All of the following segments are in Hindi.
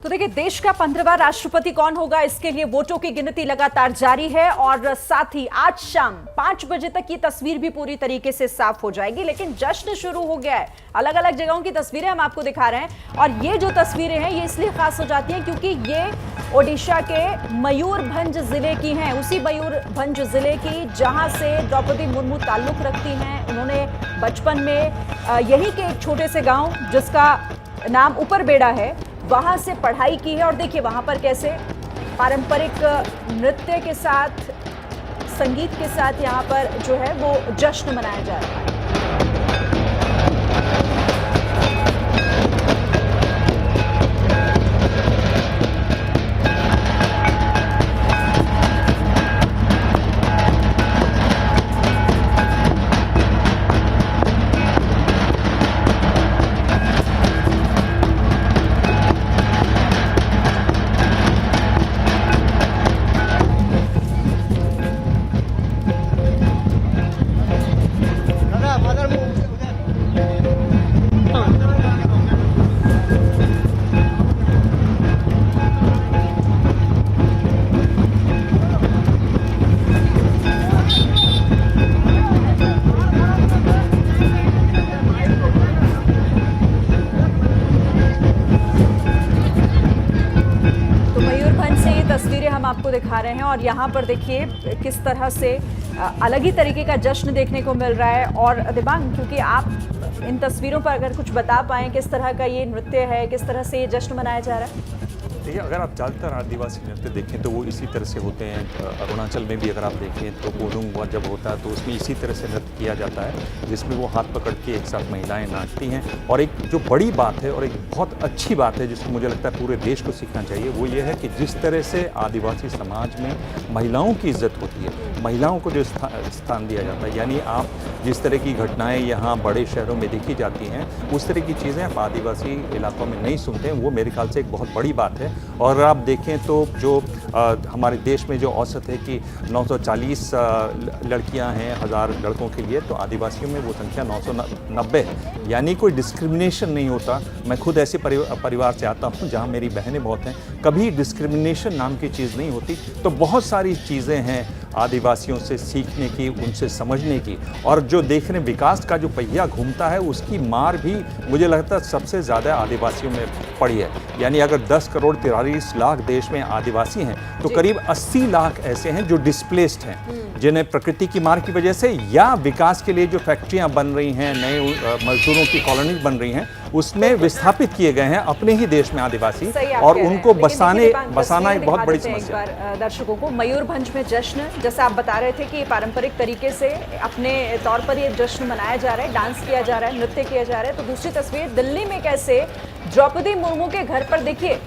तो देखिए, देश का 15वां राष्ट्रपति कौन होगा, इसके लिए वोटों की गिनती लगातार जारी है और साथ ही आज शाम 5 बजे तक ये तस्वीर भी पूरी तरीके से साफ हो जाएगी। लेकिन जश्न शुरू हो गया है। अलग अलग जगहों की तस्वीरें हम आपको दिखा रहे हैं और ये जो तस्वीरें हैं ये इसलिए खास हो जाती हैं क्योंकि ये ओडिशा के मयूरभंज जिले की हैं। उसी मयूरभंज जिले की जहां से द्रौपदी मुर्मू ताल्लुक रखती हैं। उन्होंने बचपन में यहीं के एक छोटे से गाँव जिसका नाम ऊपरबेड़ा है, वहां से पढ़ाई की है। और देखिए वहां पर कैसे पारंपरिक नृत्य के साथ, संगीत के साथ यहाँ पर जो है वो जश्न मनाया जा रहा है। तस्वीरें हम आपको दिखा रहे हैं और यहाँ पर देखिए किस तरह से अलग ही तरीके का जश्न देखने को मिल रहा है। और दिबांग, क्योंकि आप इन तस्वीरों पर अगर कुछ बता पाएं किस तरह का ये नृत्य है, किस तरह से ये जश्न मनाया जा रहा है। देखिए, अगर आप ज़्यादातर आदिवासी नृत्य देखें तो वो इसी तरह से होते हैं। अरुणाचल में भी अगर आप देखें तो कोडुंग जब होता है तो उसमें इसी तरह से नृत्य किया जाता है, जिसमें वो हाथ पकड़ के एक साथ महिलाएं नाचती हैं। और एक जो बड़ी बात है और एक बहुत अच्छी बात है जिसको मुझे लगता है पूरे देश को सीखना चाहिए, वो ये है कि जिस तरह से आदिवासी समाज में महिलाओं की इज्जत होती है, महिलाओं को जो स्थान दिया जाता है, यानी आप जिस तरह की घटनाएँ यहाँ बड़े शहरों में देखी जाती हैं उस तरह की चीज़ें आप आदिवासी इलाकों में नहीं सुनते हैं। वो मेरे ख्याल से एक बहुत बड़ी बात है। और आप देखें तो जो हमारे देश में जो औसत है कि 940 लड़कियां हैं 1000 लड़कों के लिए, तो आदिवासियों में वो संख्या 990 है। यानी कोई डिस्क्रिमिनेशन नहीं होता। मैं खुद ऐसे परिवार से आता हूं जहां मेरी बहनें बहुत हैं, कभी डिस्क्रिमिनेशन नाम की चीज़ नहीं होती। तो बहुत सारी चीज़ें हैं आदिवासियों से सीखने की, उनसे समझने की। और जो देखने विकास का जो पहिया घूमता है उसकी मार भी मुझे लगता है सबसे ज़्यादा आदिवासियों में पड़ी है। यानी अगर 10 करोड़ 43 लाख देश में आदिवासी हैं तो करीब 80 लाख ऐसे हैं जो डिस्प्लेस्ड हैं, जिन्हें प्रकृति की मार की वजह से या विकास के लिए जो फैक्ट्रियां बन रही हैं, नए मजदूरों की कॉलोनी बन रही हैं, उसमें विस्थापित किए गए हैं अपने ही देश में आदिवासी, और उनको बसाना एक बहुत बड़ी समस्या है। दर्शकों को मयूरभंज में जश्न, जैसा आप बता रहे थे कि पारंपरिक तरीके से अपने तौर पर ये जश्न मनाया जा रहा है, डांस किया जा रहा है, नृत्य किया जा रहा है। तो दूसरी तस्वीर दिल्ली में कैसे द्रौपदी मुर्मू के घर पर देखिए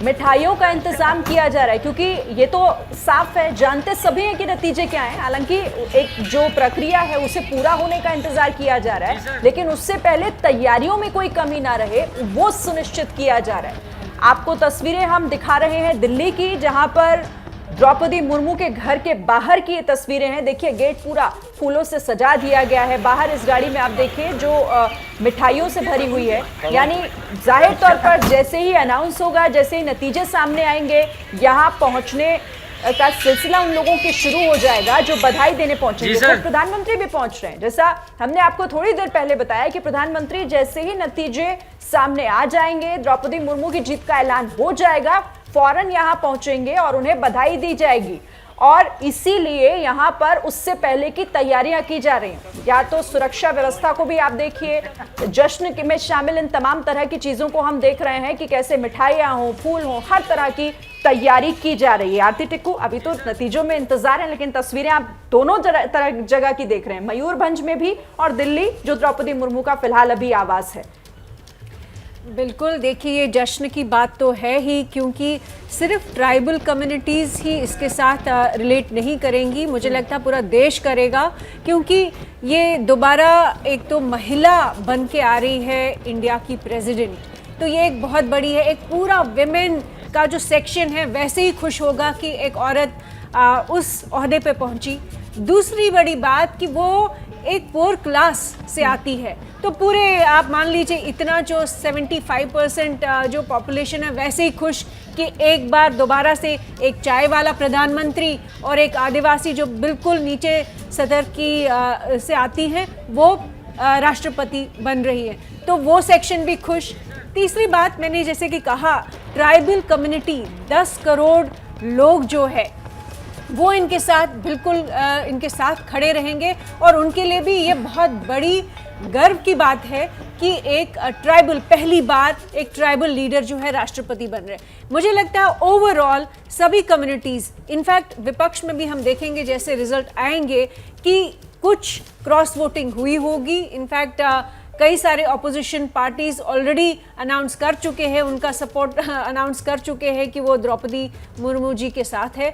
मिठाइयों का इंतजाम किया जा रहा है, क्योंकि ये तो साफ है, जानते सभी हैं कि नतीजे क्या हैं। हालांकि एक जो प्रक्रिया है उसे पूरा होने का इंतजार किया जा रहा है, लेकिन उससे पहले तैयारियों में कोई कमी ना रहे वो सुनिश्चित किया जा रहा है। आपको तस्वीरें हम दिखा रहे हैं दिल्ली की, जहां पर द्रौपदी मुर्मू के घर के बाहर की ये तस्वीरें हैं। देखिए गेट पूरा फूलों से सजा दिया गया है। बाहर इस गाड़ी में आप देखिए जो मिठाइयों से भरी हुई है। यानी जाहिर तौर पर जैसे ही अनाउंस होगा, जैसे ही नतीजे सामने आएंगे, यहाँ पहुंचने का सिलसिला उन लोगों के शुरू हो जाएगा जो बधाई देने पहुंचेंगे। तो प्रधानमंत्री भी पहुंच रहे हैं। जैसा हमने आपको थोड़ी देर पहले बताया कि प्रधानमंत्री जैसे ही नतीजे सामने आ जाएंगे, द्रौपदी मुर्मू की जीत का ऐलान हो जाएगा, फौरन यहां पहुंचेंगे और उन्हें बधाई दी जाएगी। और इसीलिए यहां पर उससे पहले की तैयारियां की जा रही हैं। या तो सुरक्षा व्यवस्था को भी आप देखिए, जश्न में शामिल इन तमाम तरह की चीजों को हम देख रहे हैं कि कैसे मिठाइयां हो, फूल हो, हर तरह की तैयारी की जा रही है। आरती टिक्कू, अभी तो नतीजों में इंतजार है, लेकिन तस्वीरें आप दोनों जगह की देख रहे हैं, मयूरभंज में भी और दिल्ली जो द्रौपदी मुर्मू का फिलहाल अभी आवाज है। बिल्कुल, देखिए ये जश्न की बात तो है ही, क्योंकि सिर्फ ट्राइबल कम्युनिटीज़ ही इसके साथ रिलेट नहीं करेंगी, मुझे लगता है पूरा देश करेगा, क्योंकि ये दोबारा एक तो महिला बन के आ रही है इंडिया की प्रेसिडेंट, तो ये एक बहुत बड़ी है। एक पूरा विमेन का जो सेक्शन है वैसे ही खुश होगा कि एक औरत उस ओहदे पे पहुंची। दूसरी बड़ी बात कि वो एक पोर क्लास से आती है, तो पूरे आप मान लीजिए इतना जो 75% जो पॉपुलेशन है वैसे ही खुश कि एक बार दोबारा से एक चाय वाला प्रधानमंत्री और एक आदिवासी जो बिल्कुल नीचे सतर की से आती हैं वो राष्ट्रपति बन रही है, तो वो सेक्शन भी खुश। तीसरी बात मैंने जैसे कि कहा, ट्राइबल कम्युनिटी 10 करोड़ लोग जो है वो इनके साथ बिल्कुल इनके साथ खड़े रहेंगे और उनके लिए भी ये बहुत बड़ी गर्व की बात है कि एक ट्राइबल, पहली बार एक ट्राइबल लीडर जो है राष्ट्रपति बन रहे हैं। मुझे लगता है ओवरऑल सभी कम्युनिटीज़, इनफैक्ट विपक्ष में भी हम देखेंगे जैसे रिजल्ट आएंगे कि कुछ क्रॉस वोटिंग हुई होगी। इनफैक्ट कई सारे ऑपोजिशन पार्टीज ऑलरेडी अनाउंस कर चुके हैं, उनका सपोर्ट अनाउंस कर चुके हैं कि वो द्रौपदी मुर्मू जी के साथ है।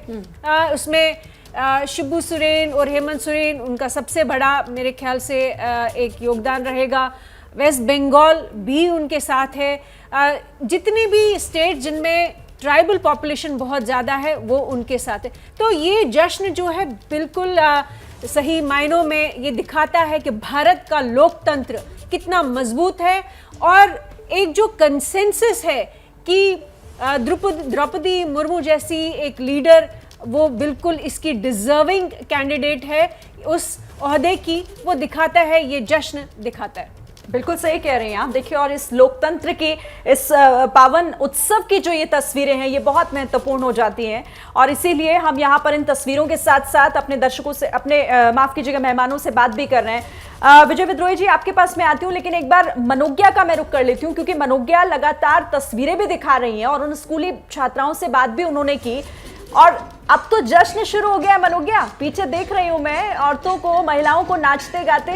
उसमें शिबू सोरेन और हेमंत सोरेन उनका सबसे बड़ा मेरे ख्याल से एक योगदान रहेगा। वेस्ट बंगाल भी उनके साथ है। जितने भी स्टेट जिनमें ट्राइबल पॉपुलेशन बहुत ज़्यादा है वो उनके साथ है। तो ये जश्न जो है बिल्कुल सही मायनों में ये दिखाता है कि भारत का लोकतंत्र कितना मजबूत है और एक जो कंसेंसस है कि द्रौपदी मुर्मू जैसी एक लीडर वो बिल्कुल इसकी डिजर्विंग कैंडिडेट है उस ओहदे की, वो दिखाता है, ये जश्न दिखाता है। बिल्कुल सही कह रहे हैं आप। देखिए, और इस लोकतंत्र की, इस पावन उत्सव की जो ये तस्वीरें हैं ये बहुत महत्वपूर्ण हो जाती हैं और इसीलिए हम यहाँ पर इन तस्वीरों के साथ साथ अपने दर्शकों से, अपने माफ कीजिएगा मेहमानों से बात भी कर रहे हैं। विजय विद्रोही जी, आपके पास मैं आती हूँ, लेकिन एक बार मनोज्ञा का मैं रुख कर लेती हूँ क्योंकि मनोज्ञा लगातार तस्वीरें भी दिखा रही हैं और उन स्कूली छात्राओं से बात भी उन्होंने की और अब तो जश्न शुरू हो गया है। मनोज्ञा, पीछे देख रही हूँ मैं औरतों को, महिलाओं को नाचते गाते।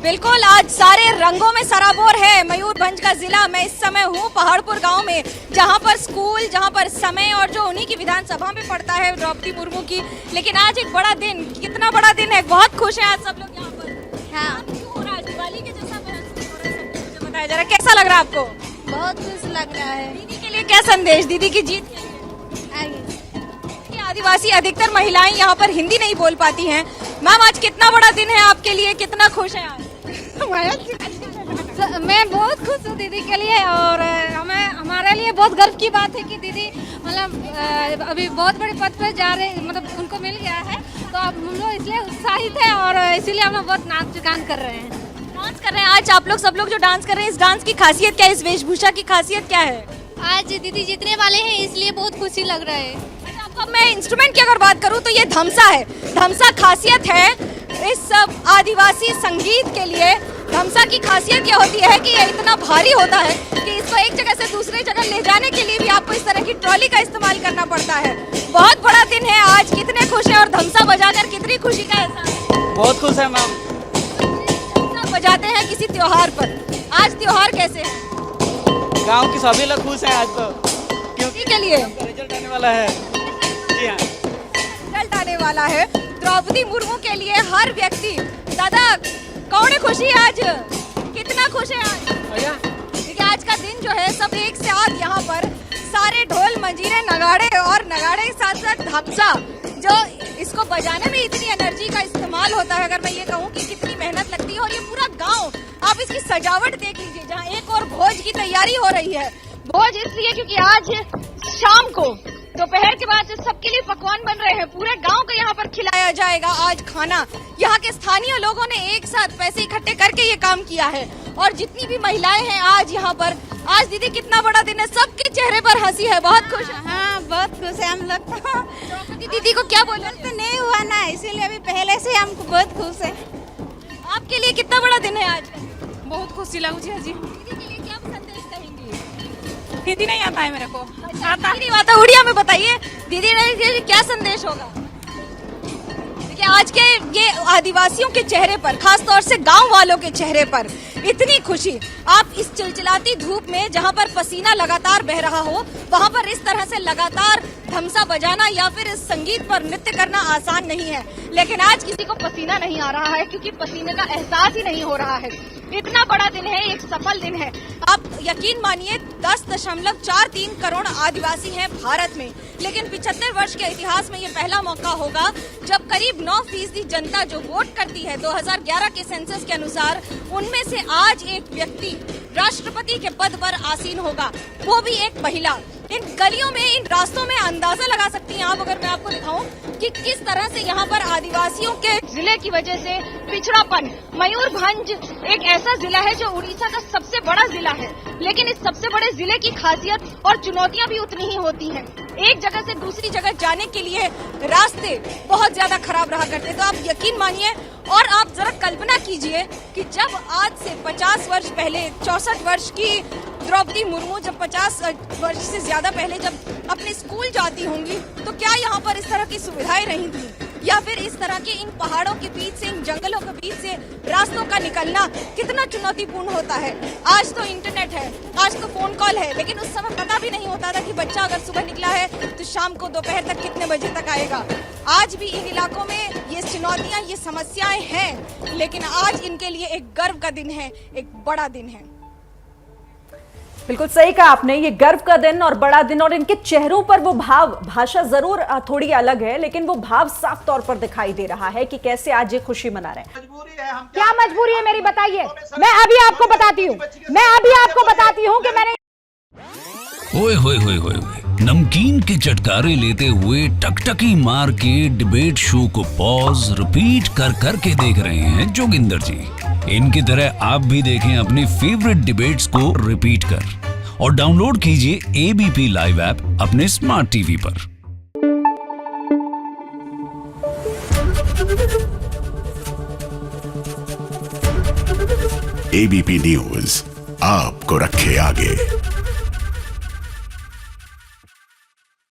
बिल्कुल, आज सारे रंगों में सराबोर है मयूरभंज का जिला। मैं इस समय हूँ पहाड़पुर गांव में, जहां पर स्कूल, जहां पर समय और जो उन्हीं की विधानसभा में पड़ता है द्रौपदी मुर्मू की। लेकिन आज एक बड़ा दिन, कितना बड़ा दिन है, बहुत खुश हैं आज सब लोग यहाँ पर। हाँ, क्यों हो रहा है? दिवाली के जैसा मुझे बताया जा रहा है, कैसा लग रहा है आपको? बहुत खुश लग रहा है। दीदी के लिए क्या संदेश, दीदी की जीत के लिए? आदिवासी अधिकतर महिलाएं यहाँ पर हिंदी नहीं बोल पाती हैं। मैम, आज कितना बड़ा दिन है आपके लिए, कितना खुश है आज? मैं बहुत खुश हूँ दीदी के लिए और हमारे लिए बहुत गर्व की बात है कि दीदी मतलब अभी बहुत बड़े पद पर जा रहे, मतलब उनको मिल गया है, तो अब हम लोग इसलिए उत्साहित है और इसीलिए हम लोग बहुत नाच गान कर रहे हैं। डांस कर रहे हैं आज आप लोग, सब लोग जो डांस कर रहे हैं, इस डांस की खासियत क्या है, इस वेशभूषा की खासियत क्या है? आज दीदी जीतने वाले हैं इसलिए बहुत खुशी लग रहा है। अब मैं इंस्ट्रूमेंट की अगर बात करूं तो ये धमसा है। धमसा खासियत है इस आदिवासी संगीत के लिए। धमसा की खासियत ये होती है कि ये इतना भारी होता है कि इसको एक जगह से दूसरी जगह ले जाने के लिए भी आपको इस तरह की ट्रॉली का इस्तेमाल करना पड़ता है। बहुत बड़ा दिन है आज, कितने खुश हैं और धमसा बजाकर कितनी खुशी का एहसास है? बहुत खुश है मैम। धमसा बजाते हैं किसी त्योहार पर, आज त्योहार कैसे है? गांव की सभी लोग खुश हैं आज तो, क्योंकि के लिए रिजल्ट आने वाला है। जी हाँ, रिजल्ट आने वाला है द्रौपदी मुर्मू के लिए। हर व्यक्ति, दादा कौन खुशी है आज, कितना खुश है आज? देखिए, आज का दिन जो है सब एक साथ यहाँ पर सारे ढोल मंजीरे नगाड़े और नगाड़े के साथ साथ धमसा, जो इसको बजाने में इतनी एनर्जी का इस्तेमाल होता है, अगर मैं ये कहूँ कि कितनी मेहनत लगती है। और ये पूरा गांव, आप इसकी सजावट देख लीजिए, जहाँ एक और भोज की तैयारी हो रही है। भोज इसलिए क्योंकि आज शाम को, दोपहर के बाद सबके लिए पकवान बन रहे हैं, पूरे गांव को यहाँ पर खिलाया जाएगा आज खाना। यहाँ के स्थानीय लोगों ने एक साथ पैसे इकट्ठे करके ये काम किया है और जितनी भी महिलाएं हैं आज यहाँ पर, आज दीदी कितना बड़ा दिन है, सबके चेहरे पर हंसी है, बहुत खुश है। हाँ, बहुत खुश है हम लोग। दीदी को क्या बोला? तो नहीं हुआ ना, इसीलिए अभी पहले से हमको बहुत खुश है। आपके लिए कितना बड़ा दिन है आज? बहुत खुशी लगी जी। दीदी के लिए क्या संदेश कहेंगी? हिंदी नहीं आता है मेरे को। आता नहीं आता, उड़िया में बताइए दीदी ने क्या संदेश होगा? देखिए, आज के ये आदिवासियों के चेहरे पर, खास तौर से गांव वालों के चेहरे पर इतनी खुशी। आप इस चिलचिलाती धूप में, जहां पर पसीना लगातार बह रहा हो, वहां पर इस तरह से लगातार धमसा बजाना या फिर इस संगीत पर नृत्य करना आसान नहीं है। लेकिन आज किसी को पसीना नहीं आ रहा है क्योंकि पसीने का एहसास ही नहीं हो रहा है। इतना बड़ा दिन है, एक सफल दिन है। आप यकीन मानिए 10.43 करोड़ आदिवासी हैं भारत में, लेकिन 75 वर्ष के इतिहास में ये पहला मौका होगा जब करीब 9% जनता जो वोट करती है 2011 के सेंसस के अनुसार, उनमें से आज एक व्यक्ति राष्ट्रपति के पद पर आसीन होगा, वो भी एक महिला। इन गलियों में, इन रास्तों में अंदाजा लगा सकती हैं आप, अगर मैं आपको दिखाऊं कि किस तरह से यहाँ पर आदिवासियों के जिले की वजह से पिछड़ापन। मयूरभंज एक ऐसा जिला है जो उड़ीसा का सबसे बड़ा जिला है, लेकिन इस सबसे बड़े जिले की खासियत और चुनौतियां भी उतनी ही होती हैं। एक जगह से दूसरी जगह जाने के लिए रास्ते बहुत ज्यादा खराब रहा करते। तो आप यकीन मानिए और आप जरा कल्पना कीजिए कि जब आज से 50 वर्ष पहले, 64 वर्ष की द्रौपदी मुर्मू जब 50 वर्ष से ज्यादा पहले जब अपने स्कूल जाती होंगी, तो क्या यहाँ पर इस तरह की सुविधाएं रही थी? या फिर इस तरह के इन पहाड़ों के बीच से, इन जंगलों के बीच से रास्तों का निकलना कितना चुनौतीपूर्ण होता है। आज तो इंटरनेट है, आज तो फोन कॉल है, लेकिन उस समय पता भी नहीं होता था कि बच्चा अगर सुबह निकला है तो शाम को दोपहर तक कितने बजे तक आएगा। आज भी इन इलाकों में ये चुनौतियां, ये समस्याएं हैं, लेकिन आज इनके लिए एक गर्व का दिन है, एक बड़ा दिन है। बिल्कुल सही कहा आपने, ये गर्व का दिन और बड़ा दिन, और इनके चेहरों पर वो भाव, भाषा जरूर थोड़ी अलग है, लेकिन वो भाव साफ तौर पर दिखाई दे रहा है कि कैसे आज ये खुशी मना रहे हैं। क्या मजबूरी है मेरी, बताइए। मैं अभी आपको बताती हूँ कि मैंने ओए होए होए होए होए, नमकीन के चटकारे लेते हुए टकटकी मार के डिबेट शो को पॉज रिपीट कर कर के देख रहे हैं जोगिंदर जी। इनकी तरह आप भी देखें अपनी फेवरेट डिबेट्स को रिपीट कर, और डाउनलोड कीजिए एबीपी लाइव ऐप अपने स्मार्ट टीवी पर। एबीपी न्यूज आपको रखे आगे।